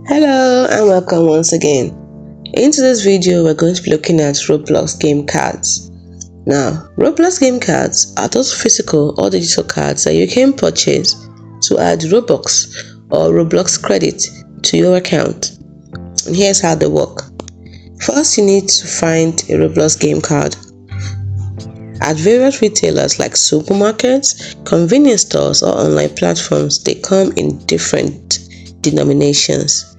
Hello and welcome once again. In today's video, we're going to be looking at Roblox game cards. Now, Roblox game cards are those physical or digital cards that you can purchase to add Robux or Roblox credit to your account. And here's how they work. First, you need to find a Roblox game card. At various retailers like supermarkets, convenience stores, or online platforms, they come in different denominations.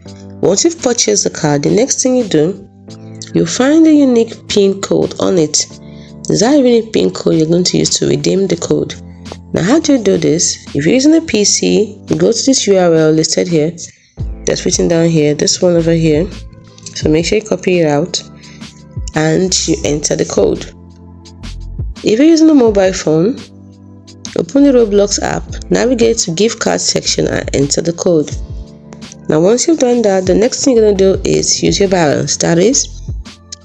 Once you've purchased the card, the next thing you do, you'll find a unique PIN code on it. Is that unique PIN code you're going to use to redeem the code? Now, how do you do this? If you're using a PC, you go to this URL listed here, that's written down here, this one over here. So make sure you copy it out and you enter the code. If you're using a mobile phone, open the Roblox app, navigate to gift card section and enter the code. Now once you've done that, the next thing you're going to do is use your balance. That is,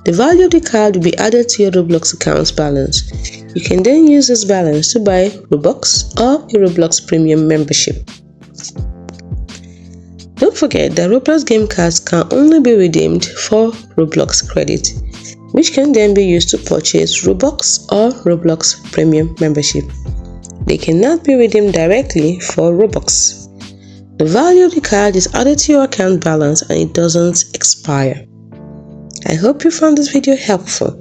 the value of the card will be added to your Roblox account's balance. You can then use this balance to buy Robux or a Roblox premium membership. Don't forget that Roblox game cards can only be redeemed for Roblox credit, which can then be used to purchase Robux or Roblox premium membership. They cannot be redeemed directly for Robux. The value of the card is added to your account balance and it doesn't expire. I hope you found this video helpful.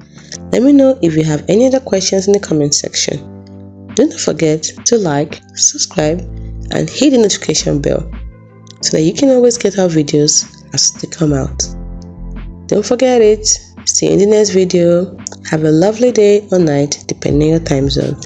Let me know if you have any other questions in the comment section. Don't forget to like, subscribe, and hit the notification bell so that you can always get our videos as they come out. Don't forget it. See you in the next video. Have a lovely day or night depending on your time zone.